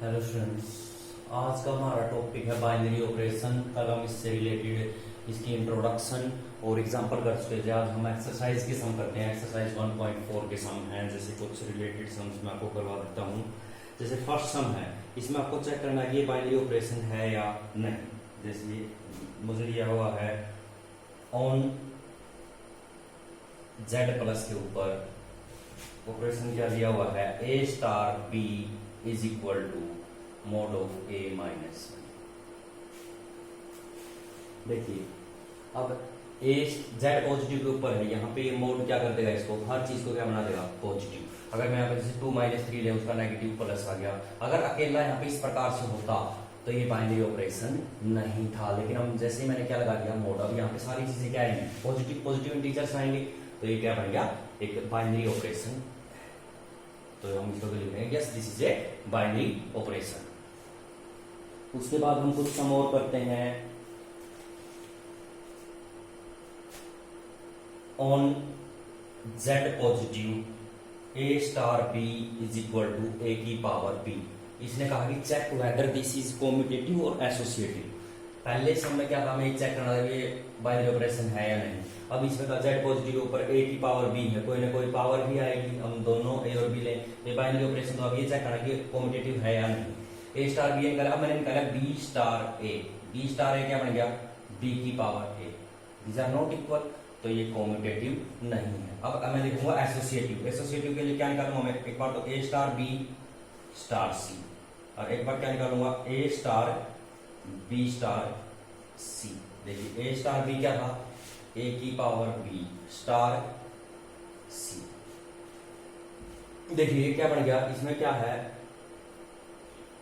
Hello students, आज का हमारा टॉपिक है बाइनरी ऑपरेशन। कल हम इससे रिलेटेड इसकी इंट्रोडक्शन और एग्जांपल कर चुके थे। आज हम एक्सरसाइज के सम करते हैं। एक्सरसाइज 1.4 के सम हैं। जैसे कुछ रिलेटेड सम्स मैं आपको करवा देता हूँ। जैसे फर्स्ट सम है, इसमें आपको चेक करना है कि ये बाइनरी ऑपरेशन है या नहीं। जैसे मुझे दिया हुआ है ऑन जेड प्लस के ऊपर ऑपरेशन क्या दिया हुआ है, a star B is equal to mod of a minus. देखिए अब ए जेड पॉजिटिव के ऊपर है, यहाँ पे ये मोड क्या कर देगा, इसको हर चीज को क्या बना देगा, पॉजिटिव। अगर मैं यहाँ पे जैसे 2 - 3 ले, उसका नेगेटिव प्लस आ गया। अगर अकेला यहाँ पे इस प्रकार से होता तो ये बाइनरी ऑपरेशन नहीं था। लेकिन हम जैसे ही मैंने क्या लगा दिया, मोड, अब यहाँ पे सारी चीजें क्या आएंगी, पॉजिटिव पॉजिटिव इंटीजर्स आएंगे, तो ये क्या बन गया, एक बाइनरी ऑपरेशन। तो हम इसको लिख रहे हैं yes this is a binary operation. उसके बाद हम कुछ सम और करते हैं। On Z positive a star B is equal to a की पावर बी। इसने कहा कि check whether this is commutative और एसोसिएटिव। पहले सम में क्या था, हमें चेक करना था ये बाइनरी ऑपरेशन है या नहीं। अब इसमें का जेड पॉजिटिव के ऊपर ए की पावर बी है, कोई ना कोई पावर भी आएगी, हम दोनों ए और बी लें, ये बाइनरी ऑपरेशन। तो अब ये चेक करना कि कॉम्यूटेटिव है या नहीं। ए स्टार बी निकाला, मैंने निकाला B star A. B star A क्या बन गया, बी की power A. These are not equal, तो ये कॉम्यूटेटिव नहीं है। अब मैं लिखूंगा एसोसिएटिव। एसोसिएटिव के लिए क्या निकालूंगा मैं, एक बार तो ए स्टार बी स्टार सी, और एक बार क्या निकालूंगा, ए स्टार बी स्टार सी। देखिए ए स्टार बी क्या था, ए की पावर बी स्टार सी। देखिए क्या बन गया, इसमें क्या है,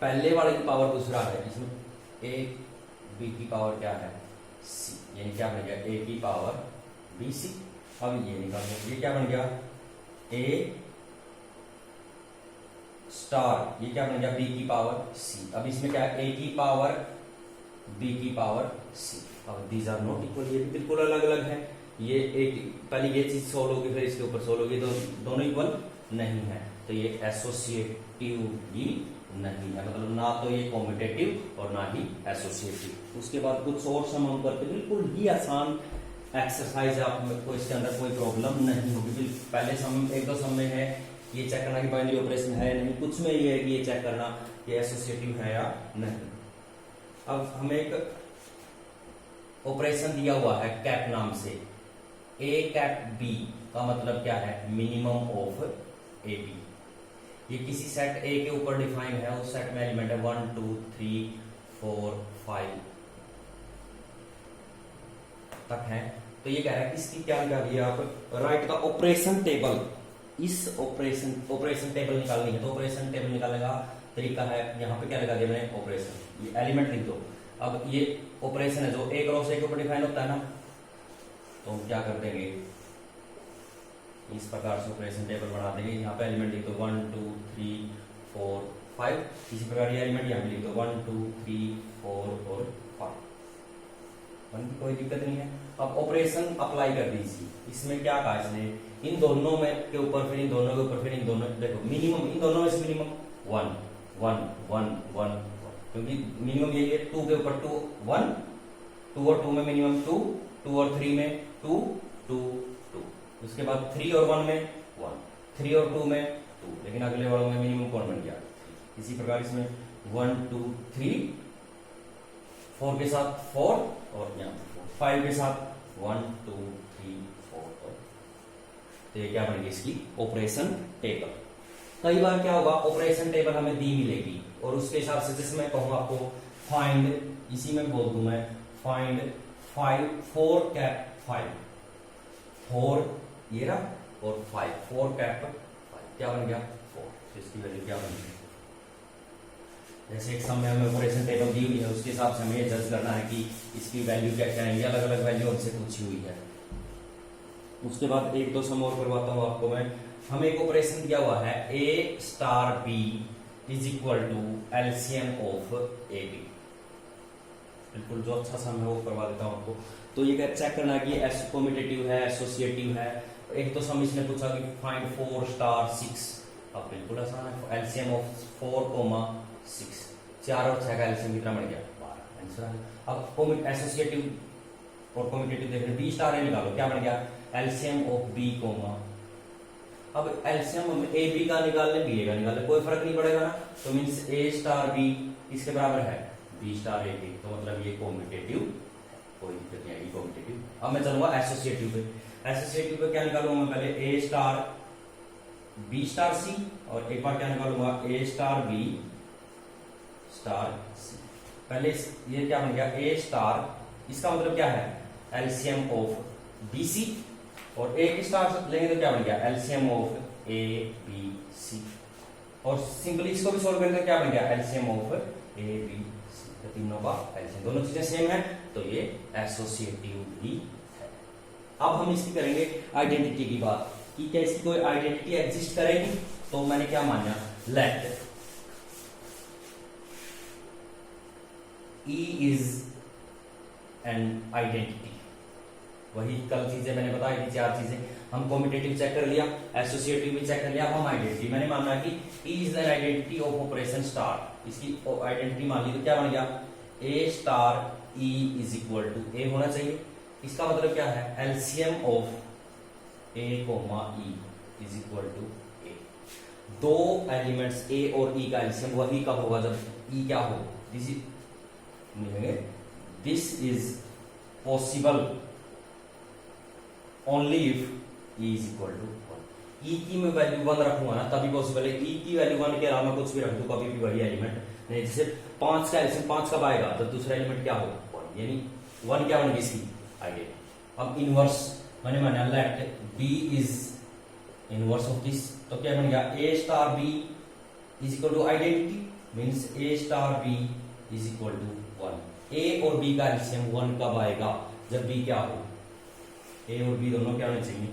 पहले वाले की पावर दूसरा है, इसमें ए बी की पावर क्या है, सी, यानी क्या बन गया, ए की पावर बी सी। अब ये निकालो, ये क्या बन गया, ए स्टार, ये क्या बन गया, बी की पावर सी। अब इसमें क्या है, ए की पावर बी की पावर सी। अब दीज आर नॉट इक्वल, ये भी बिल्कुल अलग अलग है। ये एक पहले ये चीज सोल्व होगी, फिर इसके ऊपर सोल्व होगी, तो दोनों इक्वल नहीं है। तो ये एसोसिएटिव भी नहीं है, मतलब ना तो ये कॉम्यूटेटिव और ना ही एसोसिएटिव। उसके बाद कुछ और सम हम करते, बिल्कुल ही आसान एक्सरसाइज है, आपको इसके अंदर कोई प्रॉब्लम नहीं होगी। पहले सम, एक दो सम में है ये चेक करना कि बाइनरी ऑपरेशन है या नहीं, कुछ में ये है कि ये चेक करना कि एसोसिएटिव है या नहीं। अब हमें एक ऑपरेशन दिया हुआ है कैप नाम से, ए कैप बी का मतलब क्या है, मिनिमम ऑफ ए बी। ये किसी सेट ए के ऊपर डिफाइन है, उस सेट में एलिमेंट है 1 2 3 4 5 तक है। तो ये कह रहा है कि इसकी क्या निकालिए आप, राइट का ऑपरेशन टेबल। इस ऑपरेशन टेबल निकालनी है, तो ऑपरेशन टेबल निकालने का तरीका है, यहाँ पे क्या लगा दिया मैंने, ऑपरेशन, ये एलिमेंट लिख दो। अब ये ऑपरेशन है जो ए क्रॉस ए के ऊपर डिफाइन होता है ना, तो हम क्या कर देंगे, इस प्रकार से ऑपरेशन टेबल बना देंगे। यहाँ पे एलिमेंट लिख दो 1 2 3 4 5। इसी प्रकार ये एलिमेंट यहाँ पे लिख दो 1 2 3 4 और 5। कोई दिक्कत नहीं है। अब ऑपरेशन अप्लाई कर दीजिए। इसमें क्या कहा इसने, इन दोनों में के ऊपर, फिर इन दोनों के ऊपर, फिर इन दोनों, देखो मिनिमम इन दोनों में से मिनिमम 1 1 1 1, क्योंकि मिनिमम यही है, 2 के ऊपर 2 1, 2 और 2 में मिनिमम 2, 2 और 3 में 2 2 2, उसके बाद 3 और 1 में 1, 3 और 2 में 2, लेकिन अगले वालों में मिनिमम कौन बन गया। इसी प्रकार इसमें 1 2 3, 4 के साथ 4 और यहाँ 5 के साथ 1 2 3 4 और, तो ये क्या बनेगी इसकी ऑपरेशन टेबल। कई बार क्या होगा, ऑपरेशन टेबल हमें दी मिलेगी और उसके हिसाब से, जैसे मैं कहूँ आपको फाइंड, इसी में बोल दूं मैं फाइंड 4 कैप 5, 4 ये रहा और 5, 4 कैप 5 क्या बन गया 4। तो इसकी वैल्यू क्या बन गई, जैसे एक समय हमें ऑपरेशन टेबल दी हुई है, उसके हिसाब से हमें जज करना है कि इसकी वैल्यू क्या क्या है, अलग अलग वैल्यू हमसे पूछी हुई है। उसके बाद एक दो सम और करवाता हूं आपको मैं। हमें एक ऑपरेशन दिया हुआ है, a star B is equal to LCM of A b. बिल्कुल जो अच्छा सम है वो करवा देता हूं आपको। तो ये चेक करना है कि कॉम्यूटेटिव है, एसोसिएटिव है। एक तो सम इसने पूछा कि फाइंड 4 स्टार 6, अब बिल्कुल आसान है, एलसीएम ऑफ 4,6, 4 और 6 का एलसीएम कितना बन गया 12, आंसर आ गया। अब एसोसिएटिव और कम्यूटेटिव देख रहे, बी स्टार ए निकालो, क्या बन गया एलसीएम ऑफ बी कोमा, अब एलसीएम हम ए बी का निकाल ले, बी ए का निकाल ले, कोई फर्क नहीं पड़ेगा ना, तो मीन्स ए स्टार बी इसके बराबर है बी स्टार ए बी, तो मतलब ये कॉम्पिटेटिव, कोई दिक्कत नहीं आएगी कॉम्पिटेटिव। अब मैं चलूंगा एसोसिएटिव पे, एसोसिएटिव पे क्या निकालूंगा मैं पहले ए स्टार बी स्टार सी, और एक बार क्या निकालूंगा ए स्टार बी स्टार सी। पहले ये क्या बन गया ए स्टार, इसका मतलब क्या है एलसीएम ऑफ बी सी, और एक स्टार लेंगे तो क्या बन गया LCM of A B C, और सिंपली इसको भी सोल्व करेंगे क्या बन गया LCM of A B C, तो तीनों का एलसीएम, दोनों चीजें सेम है, तो ये एसोसिएटिव भी है। अब हम इसकी करेंगे आइडेंटिटी की बात कि क्या इसकी कोई आइडेंटिटी एग्जिस्ट करेगी, तो मैंने क्या माना let E is an identity, वही कल चीजें मैंने बताई थी, 4 चीजें, हम कॉम्पिटेटिव चेक कर लिया, एसोसिएटिव भी चेक कर लिया, अब हम आइडेंटिटी, मैंने माना कि e is an identity of operation star, इसकी आइडेंटिटी मान ली तो क्या बन गया a star e is equal to a होना चाहिए, इसका मतलब क्या है LCM of a comma e is equal to a, दो एलिमेंट्स ए और ई का एलसीएम वही कब होगा जब ई क्या हो, this is possible only if E is equal to 1, E की मैं वैल्यू 1 रखूंगा ना तभी पॉसिबल है, ई की वैल्यू 1 के अलावा कुछ भी रख दूं कभी भी वही एलिमेंट नहीं, जैसे 5 का एलसीएम 5 कब आएगा तो दूसरा एलिमेंट क्या हो 1, यानी 1 क्या बन गई इसकी आइडेंटिटी। अब इनवर्स मैंने माना let b is inverse of this, तो क्या बन गया a star B is equal to identity, means a star B is equal to 1, a और बी का एलसीएम 1 कब आएगा जब बी क्या हो, ए और बी दोनों क्या होने चाहिए,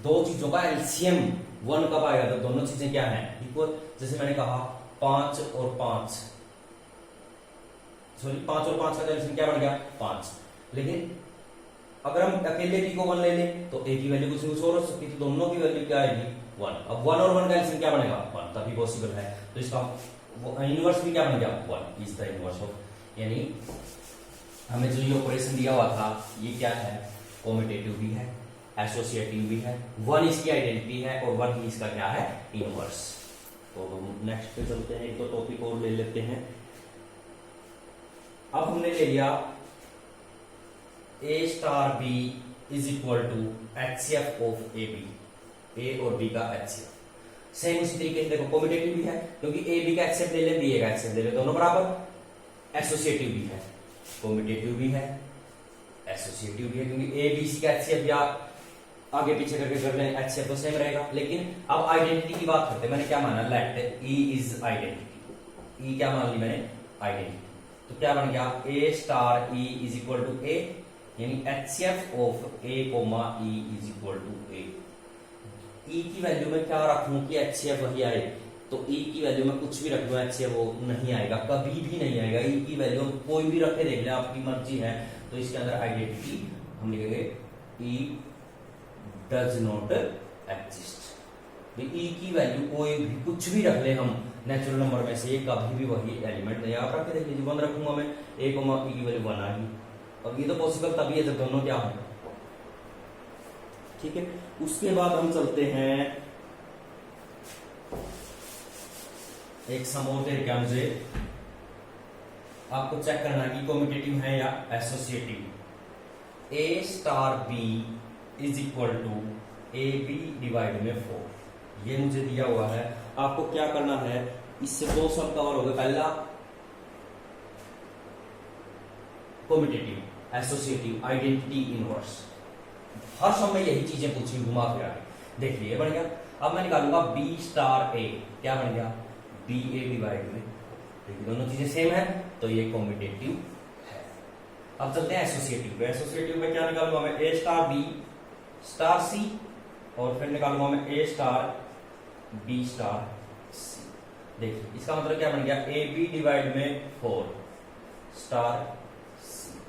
दो चीजों का एलसीएम 1 कब आएगा तो दोनों चीजें क्या हैं इक्वल, जैसे मैंने कहा 5 और 5, सॉरी 5 और 5 का एलसीएम क्या बन गया 5, लेकिन अगर हम अकेले बी को 1 ले लें तो ए की वैल्यू कुछ और हो सकती है, तो दोनों की वैल्यू क्या आएगी 1, अब 1 और 1 का एलसीएम क्या बनेगा 1, तभी पॉसिबल है, तो इसका इनवर्स भी क्या बन गया 1 इज द इनवर्स ऑफ, यानी हमें जो ये ऑपरेशन दिया हुआ था ये क्या है कॉम्पिटेटिव भी है, एसोसिएटिव भी है, 1 इसकी आइडेंटिटी है और 1 ही इसका क्या है इनवर्स। तो हम नेक्स्ट पे चलते हैं, एक दो टॉपिक और ले लेते हैं। अब हमने ले लिया a star B is equal to HCF of A b, a और बी का एचसीएफ, सेम इसी तरीके से देखो कॉम्पिटेटिव भी है क्योंकि ए बी का एचसीएफ ले ले, बी ए का एचसीएफ ले ले, दोनों बराबर, एसोसिएटिव भी है, कॉम्पिटेटिव भी है, एसोसिएटिव भी है, क्योंकि ए बी सी का एचसीएफ या आगे पीछे करके कर लें एचसीएफ तो सेम रहेगा। लेकिन अब आइडेंटिटी की बात करते हैं, मैंने क्या माना let E is identity, e क्या मान ली मैंने आइडेंटिटी, तो क्या बन गया a star e is equal to a, यानी HCF of a comma e is equal to a, e की वैल्यू में क्या रखूं कि एचसीएफ वही आए, तो ई की वैल्यू में कुछ भी रख दो एचसीएफ वो नहीं आएगा, कभी भी नहीं आएगा, ई की वैल्यू कोई भी रखे देख ले आपकी मर्जी है, तो इसके अंदर आइडेंटिटी हम लिखेंगे ई डज नॉट एग्जिस्ट, ई की वैल्यू कोई भी कुछ भी रख ले हम नेचुरल नंबर में से, कभी भी वही एलिमेंट नहीं, आप रख के देख लीजिए 1 रखूंगा मैं, ए कोमा ई की वैल्यू 1 आ गई, अब ये तो पॉसिबल तभी है जब दोनों क्या हो, ठीक है। उसके बाद हम चलते हैं एक समोर तरीका, मुझे आपको चेक करना कि कॉम्पिटेटिव है या associative. A star B is equal to A B divide में 4, ये मुझे दिया हुआ है, आपको क्या करना है, इससे 2 सब कवर हो गए, पहला कॉम्पिटेटिव, एसोसिएटिव, आइडेंटिटी, इनवर्स, हर समय यही चीजें पूछी घुमा फिरा के, देखिए बन गया। अब मैं निकालूंगा बी स्टार ए, क्या बन गया बी ए डिवाइड में, देखिए दोनों चीजें सेम है तो ये कॉम्पिटेटिव है। अब चलते हैं एसोसिएटिव पे, एसोसिएटिव में क्या निकालूंगा मैं ए स्टार बी स्टार सी, और फिर निकालूंगा मैं ए स्टार बी स्टार सी, देखिए इसका मतलब क्या बन गया ए बी डिवाइड में 4 स्टार सी,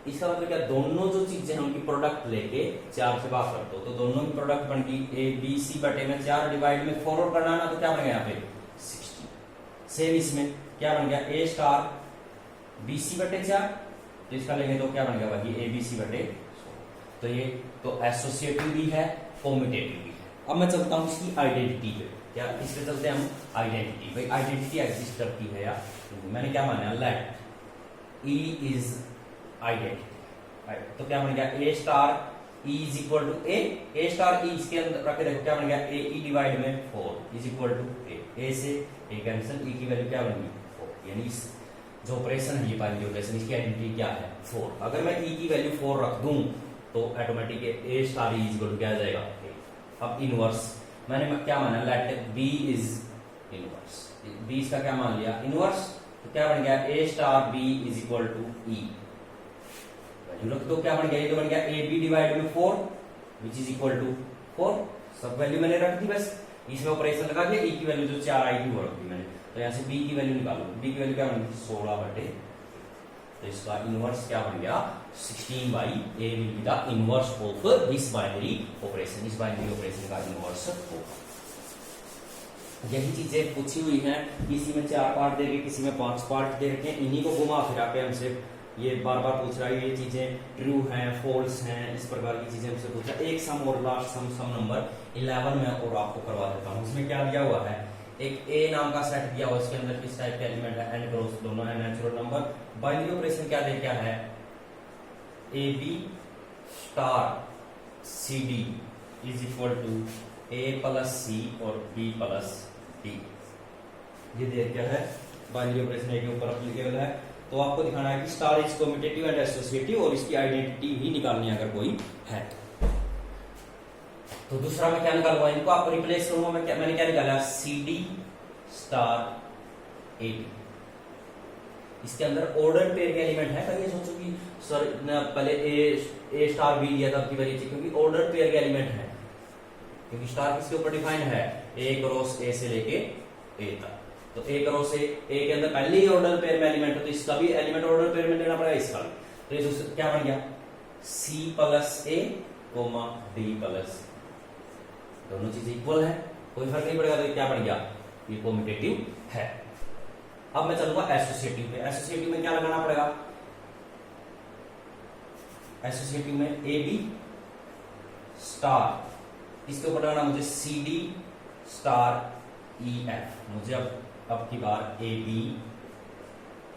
इसका मतलब क्या, दोनों जो चीजें हैं उनकी प्रोडक्ट लेके 4 से भाग कर दो, तो दोनों की प्रोडक्ट बन गई ए बी सी बटे में 4 डिवाइड में 4 और करना ना, तो क्या बन गया यहाँ पे 60। सेम इसमें क्या बन गया, ए स्टार बी सी बटे 4, तो इसका लेंगे तो क्या बन गया भाई ए बी सी बटे 100। तो ये तो एसोसिएटिव भी है, कॉम्यूटेटिव भी है। अब मैं चलता हूँ इसकी आइडेंटिटी पे, क्या इस पे चलते हैं हम आइडेंटिटी। भाई आइडेंटिटी एग्जिस्ट करती है या मैंने क्या माना, लेट ई इज आइडेंटिटी, तो क्या बन गया a star e is equal to a star e, इसके अंदर रख के देखो क्या बन गया ए ई डिवाइड में 4 इज इक्वल टू ए से ए कैंसिल, ई की वैल्यू क्या बन गई 4, यानी इस जो ऑपरेशन है ये बाइनरी ऑपरेशन, इसकी आइडेंटिटी क्या है 4। अगर मैं ई की वैल्यू 4 रख दूं तो automatic a star e is equal to क्या आ जाएगा ए। अब इनवर्स मैंने क्या माना, let b is inverse, b इसका क्या मान लिया इनवर्स, तो क्या बन गया a star B is equal to e, value रख दो क्या बन गया, ये तो बन गया ए बी डिवाइड में 4 विच इज इक्वल टू 4, सब वैल्यू मैंने रख दी, बस इसमें ऑपरेशन लगा दिया, ई की वैल्यू जो 4 आई थी वो रख दी मैंने, तो यहाँ से बी की वैल्यू निकालो, बी की वैल्यू क्या बन गई 16 बटे, तो इसका इनवर्स क्या बन गया 16 by A will be the inverse of this binary operation, इस बाइनरी ऑपरेशन का इनवर्स होगा। यही चीजें पूछी हुई हैं, किसी में 4 पार्ट दे रखे, किसी में 5 पार्ट दे रखे, इन्हीं को घुमा फिरा के हमसे ये बार बार पूछ रहा है, ये चीजें ट्रू हैं फॉल्स हैं, इस प्रकार की चीजें हमसे पूछ रहा है। एक सम और लास्ट सम नंबर 11 में और आपको करवा देता हूँ। इसमें क्या दिया हुआ है, एक ए नाम का सेट दिया हुआ, इसके अंदर किस टाइप के एलिमेंट है, एन क्रॉस दोनों है, नेचुरल नंबर। बाइनरी ऑपरेशन क्या दे, क्या है a B star c d is equal to a plus c और बी प्लस डी, ये दे क्या है बाइनरी ऑपरेशन ए के ऊपर एप्लीकेबल है। तो आपको दिखाना है कि star is commutative and associative, और इसकी आइडेंटिटी भी निकालनी है अगर कोई है। तो दूसरा मैं क्या निकालूंगा, इनको आप रिप्लेस करूंगा, मैंने क्या निकाला C D star A D, इसके अंदर ऑर्डर पेयर के एलिमेंट है। कहीं सोचो कि सर पहले ए स्टार बी लिया था, आपकी वजह से क्योंकि ऑर्डर पेयर के एलिमेंट है, क्योंकि स्टार किसके ऊपर डिफाइन है ए क्रॉस ए से लेके ए तक, तो ए क्रॉस ए के अंदर पहले ही ऑर्डर पेयर में एलिमेंट है, तो इसका भी एलिमेंट ऑर्डर पेयर में लेना पड़ेगा इसका भी। तो ये क्या बन गया सी प्लस ए कोमा डी प्लस, दोनों चीजें इक्वल है, कोई फर्क नहीं पड़ेगा, तो क्या बन गया ये कम्यूटेटिव है। अब मैं चलूंगा एसोसिएटिव पे। एसोसिएटिव में क्या लगाना पड़ेगा, एसोसिएटिव में ए बी स्टार, इसके ऊपर लगाना मुझे C D star E F, मुझे अब की बार ए बी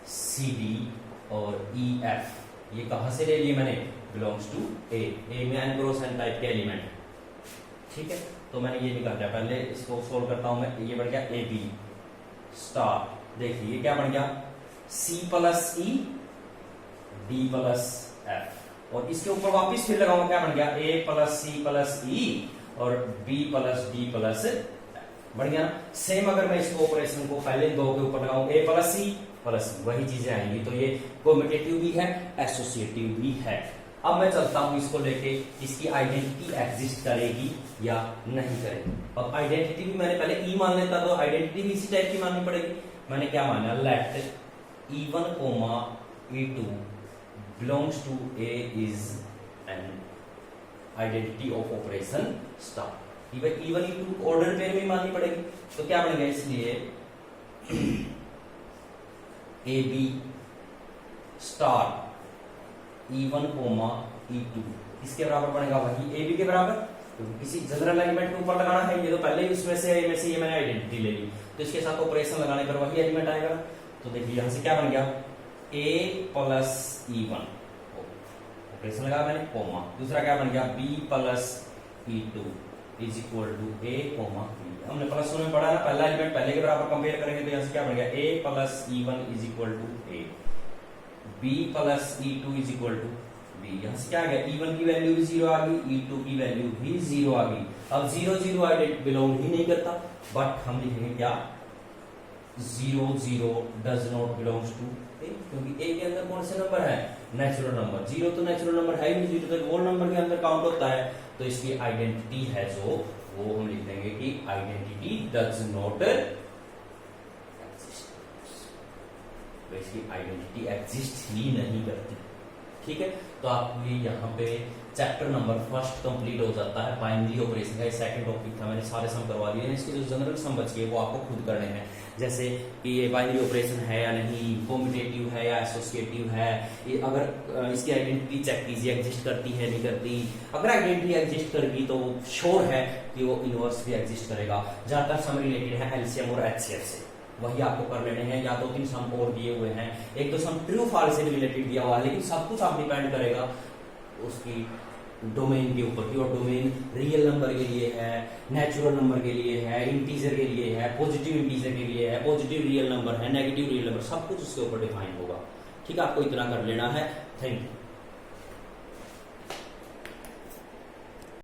सी डी और ई एफ ये कहां से ले लिए मैंने, बिलोंग्स टू ए में एन क्रॉस एन टाइप के एलिमेंट है, ठीक है। तो मैंने ये निकाल दिया, पहले इसको सोल्व करता हूं मैं, ये बन गया ए बी स्टार, देखिए ये क्या बन गया C plus E D plus F, और इसके ऊपर वापिस फिर लगाऊंगा, क्या बन गया ए प्लस सी प्लस ई और बी प्लस डी प्लस बढ़ गया। सेम अगर मैं इसको ऑपरेशन को पहले दो के ऊपर लगाऊं ए प्लस सी प्लस वही चीजें आएंगी, तो ये कम्यूटेटिव भी है एसोसिएटिव भी है। अब मैं चलता हूं इसको लेके, इसकी आइडेंटिटी एग्जिस्ट करेगी या नहीं करेगी। अब आइडेंटिटी भी मैंने पहले ई मान लेता, तो आइडेंटिटी भी इसी टाइप की माननी पड़ेगी। मैंने क्या माना, let E1 comma E2 belongs to A is an identity of operation star. E1 E2 order pair में माननी पड़ेगी, तो क्या बनेगा, इसलिए A B star E1 comma E2 इसके बराबर बनेगा वही ए बी के बराबर, क्योंकि किसी जनरल एलिमेंट के ऊपर लगाना है, ये तो पहले ही उसमें से ए में से ये मैंने आइडेंटिटी ले ली, तो इसके साथ ऑपरेशन लगाने पर वही एलिमेंट आएगा। तो देखिए यहां से क्या बन गया ए प्लस E1 ऑपरेशन लगा मैंने कोमा, दूसरा क्या बन गया B plus E2 is equal to A comma B, हमने प्लस में पढ़ा ना, पहला एलिमेंट पहले के बराबर कंपेयर करेंगे, तो यहाँ से क्या बन गया a plus E1 is equal to A, b plus E2 is equal to b. यहाँ से क्या आ गया E1 की वैल्यू भी 0 आ गई, E2 की वैल्यू भी 0 आ गई। अब 0 0 आइडेंटिटी बिलोंग ही नहीं करता, बट हम लिखेंगे क्या 0 0 डज नॉट बिलोंग्स टू ए, क्योंकि ए के अंदर कौन से नंबर है नेचुरल नंबर, 0 तो नेचुरल नंबर है ही नहीं, 0 तो होल नंबर के अंदर काउंट होता है, तो इसकी आइडेंटिटी है जो वो हम लिख देंगे कि आइडेंटिटी डज नॉट एग्जिस्ट, तो इसकी आइडेंटिटी एग्जिस्ट ही नहीं करती, ठीक है, तो आपको ये यहाँ पे चैप्टर नंबर फर्स्ट कंप्लीट हो जाता है बाइनरी ऑपरेशन का। सेकंड टॉपिक था, मैंने सारे सम करवा दिए हैं। इसके जो जनरल सम बच गए वो आपको खुद करने हैं, जैसे कि ये बाइनरी ऑपरेशन है या नहीं, कॉम्पिटेटिव है या एसोसिएटिव है, ये अगर इसकी आइडेंटिटी चेक कीजिए एग्जिस्ट करती है नहीं करती। अगर आइडेंटिटी एग्जिस्ट करेगी तो श्योर है कि वो इनवर्स भी एग्जिस्ट करेगा। ज्यादातर सम रिलेटेड है एलसीएम और एचसीएफ से, वही आपको कर लेने हैं। या 2-3 सम और दिए हुए हैं, एक तो सम ट्रू फॉल्स से रिलेटेड दिया हुआ है, लेकिन सब कुछ आप डिपेंड करेगा उसकी डोमेन के ऊपर कि वो डोमेन रियल नंबर के लिए है, नेचुरल नंबर के लिए है, इंटीजर के लिए है, पॉजिटिव इंटीजर के लिए है, पॉजिटिव रियल नंबर है, नेगेटिव रियल नंबर, सब कुछ उसके ऊपर डिफाइन होगा। ठीक है, आपको इतना कर लेना है। Thank you.